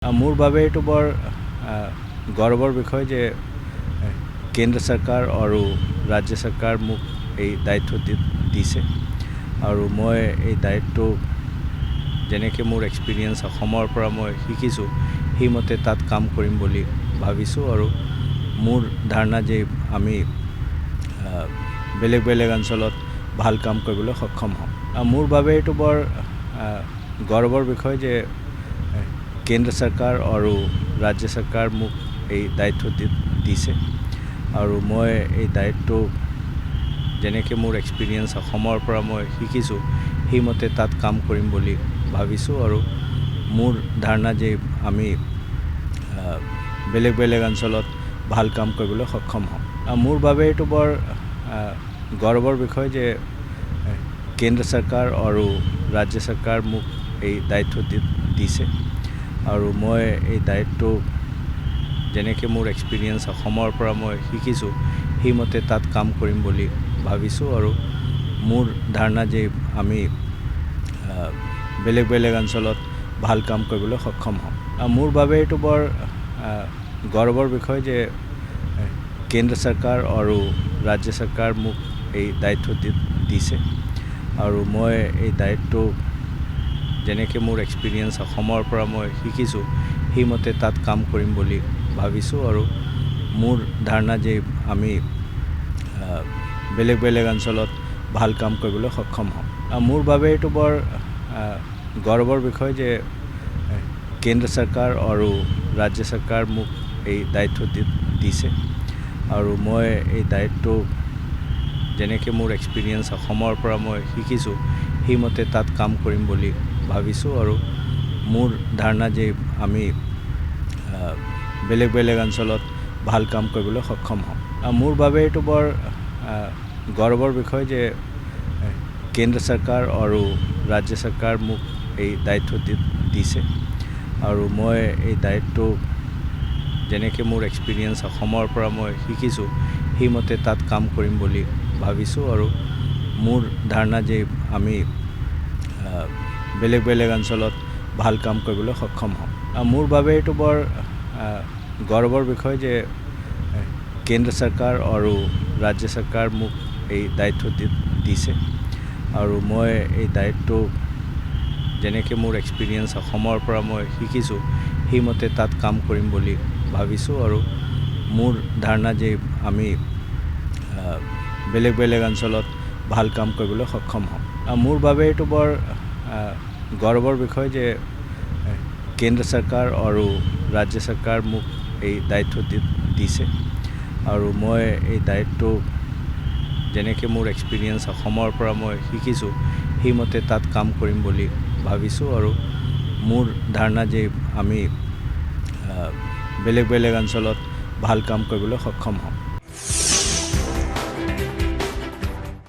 মোৰ বাবে এইটো বৰ গৌৰৱৰ বিষয় যে কেন্দ্ৰ চৰকাৰ আৰু ৰাজ্য চৰকাৰ মোক এই দায়িত্ব দিছে আৰু মই এই দায়িত্ব যেনেকৈ মোৰ এক্সপিৰিয়েঞ্চ অসমৰ পৰা মই শিকিছোঁ সেইমতে তাত কাম কৰিম বুলি ভাবিছোঁ আৰু মোৰ ধাৰণা যে আমি বেলেগ বেলেগ অঞ্চলত ভাল কাম কৰিবলৈ সক্ষম হ'ম। মোৰ বাবে এইটো বৰ গৌৰৱৰ বিষয় যে কেন্দ্ৰ চৰকাৰ আৰু ৰাজ্য চৰকাৰ মোক এই দায়িত্ব দিছে আৰু মই এই দায়িত্ব যেনেকৈ মোৰ এক্সপিৰিয়েঞ্চ অসমৰ পৰা মই শিকিছোঁ সেইমতে তাত কাম কৰিম বুলি ভাবিছোঁ আৰু মোৰ ধাৰণা যে আমি বেলেগ বেলেগ অঞ্চলত ভাল কাম কৰিবলৈ সক্ষম হ'ম। মোৰ বাবে এইটো বৰ গৌৰৱৰ বিষয় যে কেন্দ্ৰ চৰকাৰ আৰু ৰাজ্য চৰকাৰ মোক এই দায়িত্ব দিছে আৰু মই এই দায়িত্ব যেনেকৈ মোৰ এক্সপিৰিয়েঞ্চ অসমৰ পৰা মই শিকিছোঁ সেইমতে তাত কাম কৰিম বুলি ভাবিছোঁ আৰু মোৰ ধাৰণা যে আমি বেলেগ বেলেগ অঞ্চলত ভাল কাম কৰিবলৈ সক্ষম হ'ম। মোৰ বাবে এইটো বৰ গৌৰৱৰ বিষয় যে কেন্দ্ৰ চৰকাৰ আৰু ৰাজ্য চৰকাৰ মোক এই দায়িত্ব দিছে আৰু মই এই দায়িত্ব যেনেকৈ মোৰ এক্সপিৰিয়েঞ্চ অসমৰ পৰা মই শিকিছোঁ সেইমতে তাত কাম কৰিম বুলি ভাবিছোঁ আৰু মোৰ ধাৰণা যে আমি বেলেগ বেলেগ অঞ্চলত ভাল কাম কৰিবলৈ সক্ষম হ'ম। মোৰ বাবে এইটো বৰ গৌৰৱৰ বিষয় যে কেন্দ্ৰ চৰকাৰ আৰু ৰাজ্য চৰকাৰ মোক এই দায়িত্ব দিছে আৰু মই এই দায়িত্ব যেনেকৈ মোৰ এক্সপিৰিয়েঞ্চ অসমৰ পৰা মই শিকিছোঁ সেইমতে তাত কাম কৰিম বুলি ভাবিছোঁ আৰু মোৰ ধাৰণা যে আমি বেলেগ বেলেগ অঞ্চলত ভাল কাম কৰিবলৈ সক্ষম হ'ম। মোৰ বাবে এইটো বৰ গৌৰৱৰ বিষয় যে কেন্দ্ৰ চৰকাৰ আৰু ৰাজ্য চৰকাৰ মোক এই দায়িত্ব দিছে আৰু মই এই দায়িত্ব যেনেকৈ মোৰ এক্সপিৰিয়েঞ্চ অসমৰ পৰা মই শিকিছোঁ সেইমতে তাত কাম কৰিম বুলি ভাবিছোঁ আৰু মোৰ ধাৰণা যে আমি বেলেগ বেলেগ অঞ্চলত ভাল কাম কৰিবলৈ সক্ষম হ'ম। মোৰ বাবে এইটো বৰ গৌৰৱৰ বিষয় যে কেন্দ্ৰ চৰকাৰ আৰু ৰাজ্য চৰকাৰ মোক এই দায়িত্ব দিছে আৰু মই এই দায়িত্ব যেনেকৈ মোৰ এক্সপিৰিয়েঞ্চ অসমৰ পৰা মই শিকিছোঁ সেইমতে তাত কাম কৰিম বুলি ভাবিছোঁ আৰু মোৰ ধাৰণা যে আমি বেলেগ বেলেগ অঞ্চলত ভাল কাম কৰিবলৈ সক্ষম হ'ম। মোৰ বাবে এইটো বৰ গৌৰৱৰ বিষয় যে কেন্দ্ৰ চৰকাৰ আৰু ৰাজ্য চৰকাৰ মোক এই দায়িত্ব দিছে আৰু মই এই দায়িত্ব যেনেকৈ মোৰ এক্সপিৰিয়েঞ্চ অসমৰ পৰা মই শিকিছোঁ সেইমতে তাত কাম কৰিম বুলি ভাবিছোঁ আৰু মোৰ ধাৰণা যে আমি বেলেগ বেলেগ অঞ্চলত ভাল কাম কৰিবলৈ সক্ষম হ'ম।